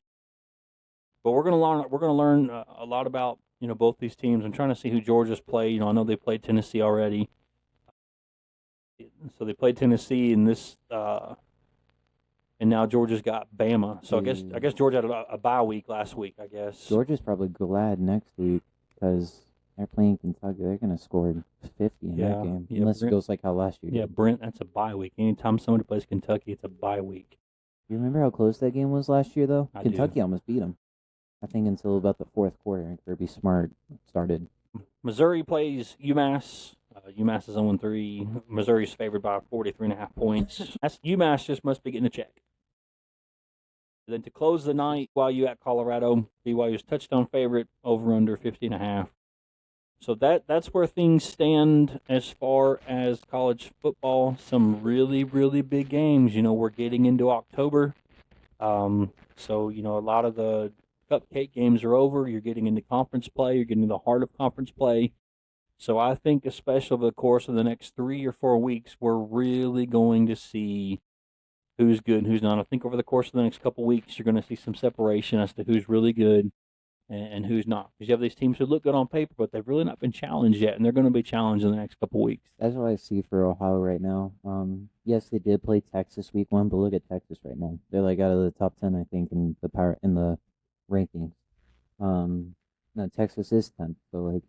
But we're going to learn a lot about both these teams. I'm trying to see who Georgia's played. I know they played Tennessee already. So they played Tennessee in this, and now Georgia's got Bama. So I guess Georgia had a bye week last week. I guess Georgia's probably glad next week, because they're playing Kentucky. They're going to score 50 in that Yeah, game, yeah, unless it Brent. goes like how last year Yeah, did. Brent. That's a bye week. Anytime somebody plays Kentucky, it's a bye week. You remember how close that game was last year, though? I do. Kentucky almost beat them. I think until about the fourth quarter, and Kirby Smart started. Missouri plays UMass. UMass is 0-3. Missouri's favored by 43.5 points. UMass just must be getting a check. Then to close the night, BYU at Colorado. BYU's touchdown favorite, over under 50.5. So that's where things stand as far as college football. Some really, really big games. We're getting into October. So, a lot of the cupcake games are over. You're getting into conference play. You're getting into the heart of conference play. So I think, especially over the course of the next 3 or 4 weeks, we're really going to see who's good and who's not. I think over the course of the next couple weeks, you're going to see some separation as to who's really good and who's not. Because you have these teams who look good on paper, but they've really not been challenged yet, and they're going to be challenged in the next couple weeks. That's what I see for Ohio right now. Yes, they did play Texas week 1, but look at Texas right now. They're like out of the top 10, I think, in the rankings. No, Texas is 10th, so like,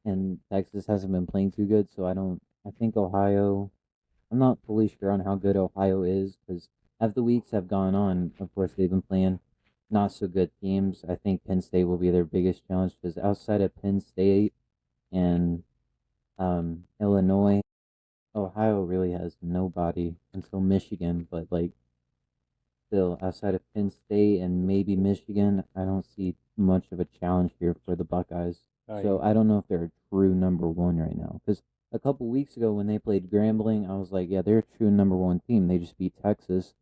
and Texas hasn't been playing too good. So I think Ohio. I'm not fully sure on how good Ohio is because as the weeks have gone on, of course they've been playing not so good teams. I think Penn State will be their biggest challenge because outside of Penn State and Illinois, Ohio really has nobody until Michigan. But like still, outside of Penn State and maybe Michigan, I don't see much of a challenge here for the Buckeyes. So I don't know if they're a true number one right now. Because a couple weeks ago when they played Grambling, I was like, yeah, they're a true number one team. They just beat Texas.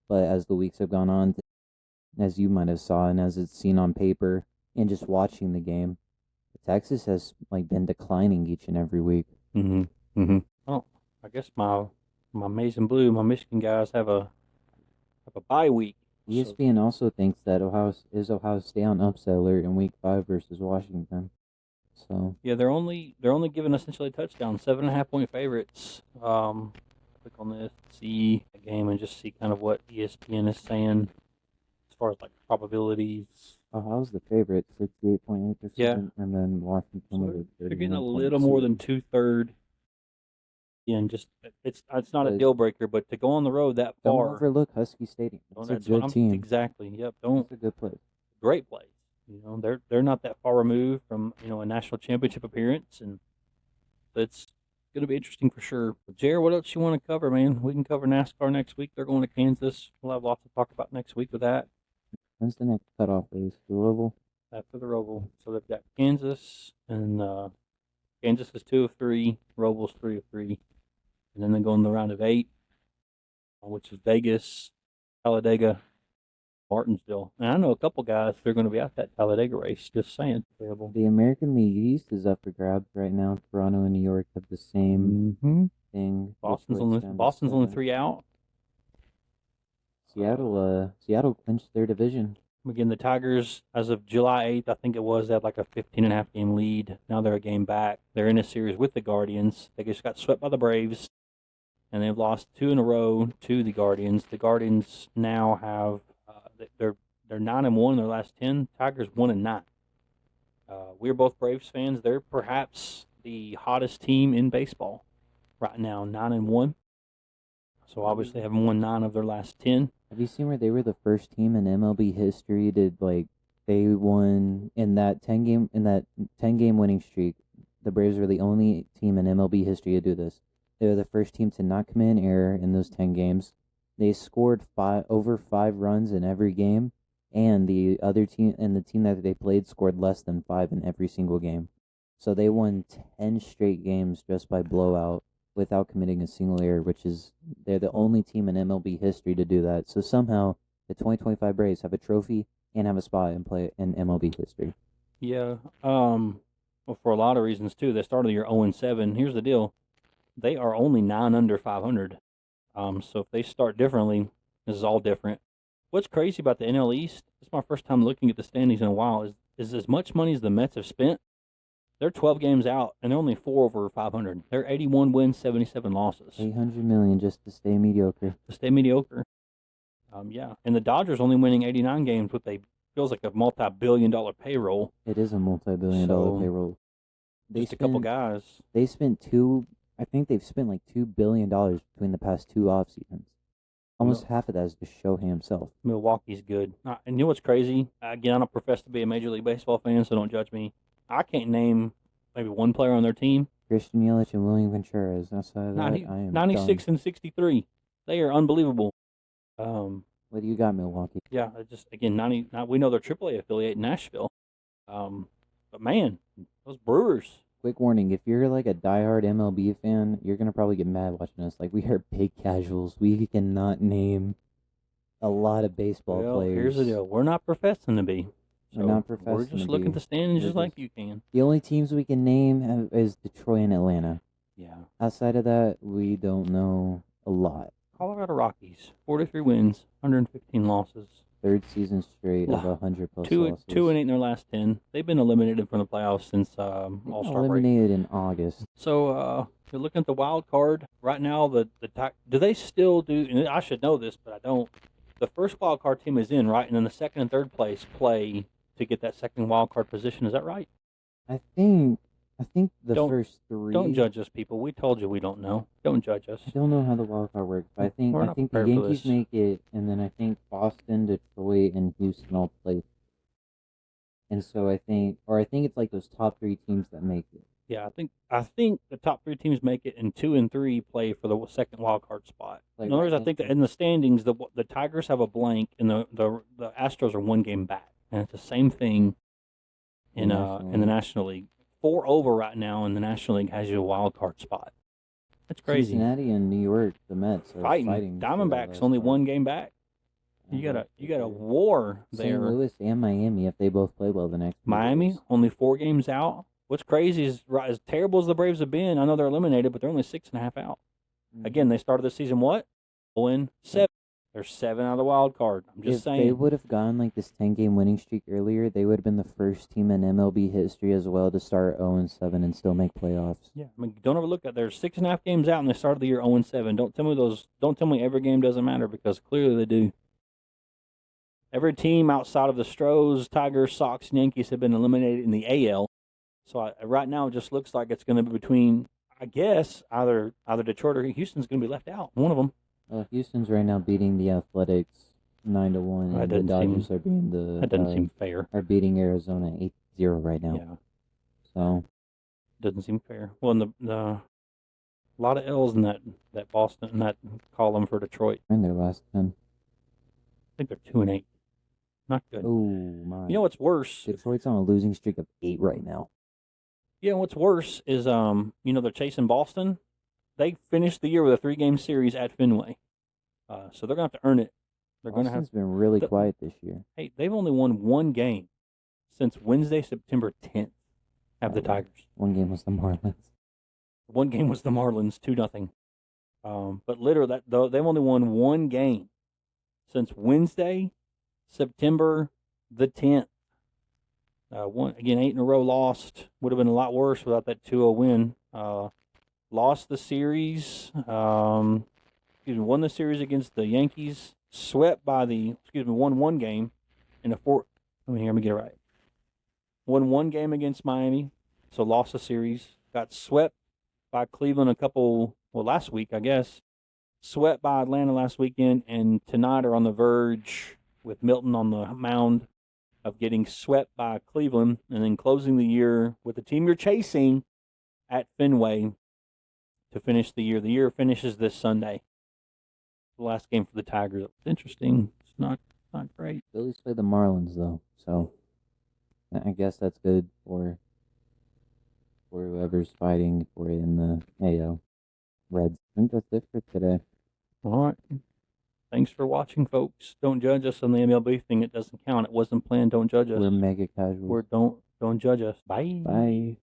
But as the weeks have gone on, as you might have saw and as it's seen on paper and just watching the game, Texas has like been declining each and every week. Oh, I guess my Maize and Blue, my Michigan guys have a bye week. ESPN also thinks that Ohio State on upset alert in Week 5 versus Washington. So yeah, they're only giving essentially a touchdown, 7.5-point favorites. Click on this, see the game, and just see kind of what ESPN is saying as far as like probabilities. Ohio's the favorite, 68.8%. Yeah. And then Washington was at They're getting a little more than 2/3. Yeah, and just it's not a deal breaker, but to go on the road that far. Don't overlook Husky Stadium. It's a good team. Exactly. Yep. Don't. It's a good place. Great place. They're not that far removed from a national championship appearance, and it's going to be interesting for sure. Jared, what else you want to cover, man? We can cover NASCAR next week. They're going to Kansas. We'll have lots to talk about next week with that. When's the next cutoff race? The Roval? After the Roval. So they've got Kansas, and Kansas is 2 of 3. Roval's 3 of 3. And then they go in the round of 8, which is Vegas, Talladega, Martinsville. And I know a couple guys that are going to be at that Talladega race. Just saying. The American League East is up for grabs right now. Toronto and New York have the same thing. Boston's only 3 out. Seattle clinched their division. Again, the Tigers, as of July 8th, I think it was, they had like a 15.5 game lead. Now they're a game back. They're in a series with the Guardians. They just got swept by the Braves, and they've lost 2 in a row to the Guardians. The Guardians now have they're 9-1 in their last 10. Tigers 1-9. We're both Braves fans. They're perhaps the hottest team in baseball right now, 9-1. So obviously having won 9 of their last 10. Have you seen where they were the first team in MLB history to they won in that 10 game winning streak? The Braves were the only team in MLB history to do this. They were the first team to not commit an error in those 10 games. They scored over 5 runs in every game, and the other team and the team that they played scored less than 5 in every single game. So they won 10 straight games just by blowout without committing a single error, they're the only team in MLB history to do that. So somehow the 2025 Braves have a trophy and have a spot and play in MLB history. Yeah. Well, for a lot of reasons too. They started the year 0-7. Here's the deal: they are only 9 under 500. So if they start differently, this is all different. What's crazy about the NL East? It's my first time looking at the standings in a while. Is as much money as the Mets have spent. They're 12 games out, and they're only 4 over 500. They're 81 wins, 77 losses. $800 million just to stay mediocre. Yeah. And the Dodgers only winning 89 games with feels like a multi-billion-dollar payroll. It is a multi-billion-dollar payroll. Just a couple guys. They spent two I think they've spent like $2 billion between the past two off seasons. Almost half of that is just Shohei himself. Milwaukee's good. And you know what's crazy? Again, I don't profess to be a Major League Baseball fan, so don't judge me. I can't name maybe one player on their team. Christian Yelich and William Contreras. Outside of that, I am 96 done. and 63. They are unbelievable. What do you got, Milwaukee? Yeah, just again, we know they're AAA affiliate in Nashville. But man, those Brewers. Quick warning, if you're like a diehard MLB fan, you're going to probably get mad watching us. Like, we are big casuals. We cannot name a lot of baseball players. Here's the deal. We're not professing to be. We're not professing We're just looking at the standings just like you can. The only teams we can name is Detroit and Atlanta. Yeah. Outside of that, we don't know a lot. Colorado Rockies, 43 wins, 115 losses. Third season straight of 100 plus losses. 2-8 in their last 10. They've been eliminated from the playoffs since All-Star break. Eliminated in August. So you're looking at the wild card right now. Do they still do? And I should know this, but I don't. The first wild card team is in, right, and then the second and third place play to get that second wild card position. Is that right? I think the first three. Don't judge us, people. We told you we don't know. Don't judge us. I don't know how the wild card works, but I think the Yankees make it, and then I think Boston, Detroit, and Houston all play. And so I think it's like those top three teams that make it. Yeah, I think the top three teams make it, and 2 and 3 play for the second wild card spot. In other words, I think that in the standings, the Tigers have a blank, and the Astros are 1 game back, and it's the same thing in the National League. 4 over right now in the National League has you a wild card spot. That's crazy. Cincinnati and New York, the Mets are fighting. Diamondbacks only 1 game back. You got a war there. St. Louis and Miami, if they both play well the next. Miami only 4 games out. What's crazy is, as terrible as the Braves have been, I know they're eliminated, but they're only 6.5 out. Again, they started the season what? 0-7. They're 7 out of the wild card. I'm just saying. If they would have gone like this 10-game winning streak earlier, they would have been the first team in MLB history as well to start 0-7 and still make playoffs. Yeah, I mean, don't overlook that. They're 6.5 games out, and they started the year 0-7. Don't tell me every game doesn't matter, because clearly they do. Every team outside of the Stros, Tigers, Sox, and Yankees have been eliminated in the AL. So right now, it just looks like it's going to be between, I guess, either Detroit or Houston's going to be left out. One of them. Houston's right now beating the Athletics 9-1, and the Dodgers are being that doesn't seem fair. Are beating Arizona 8-0 right now. Yeah. So doesn't seem fair. Well, and a lot of L's in that Boston in that column for Detroit. In their last 10. I think they're 2-8. Not good. Oh my! You know what's worse? Detroit's on a losing streak of 8 right now. Yeah, what's worse is they're chasing Boston. They finished the year with a 3-game series at Fenway, so they're gonna have to earn it. Boston's been really quiet this year. Hey, they've only won 1 game since Wednesday, September 10th. Have the Tigers? 1 game was the Marlins. 1 game was the Marlins, 2-0. But literally, they've only won 1 game since Wednesday, September the 10th. 8 in a row lost. Would have been a lot worse without that 2-0 win. Lost the series. Won the series against the Yankees. Swept by won 1 game in a 4. Let me get it right. Won 1 game against Miami, so lost the series. Got swept by Cleveland last week, I guess. Swept by Atlanta last weekend, and tonight are on the verge with Milton on the mound of getting swept by Cleveland, and then closing the year with the team you're chasing at Fenway to finish the year. The year finishes this Sunday. The last game for the Tigers. It's interesting. It's not great. Phillies play the Marlins though, so I guess that's good for whoever's fighting for it in the AL. Reds. I think that's it for today. All right. Thanks for watching, folks. Don't judge us on the MLB thing. It doesn't count. It wasn't planned. Don't judge us. We're mega casual. Don't judge us. Bye. Bye.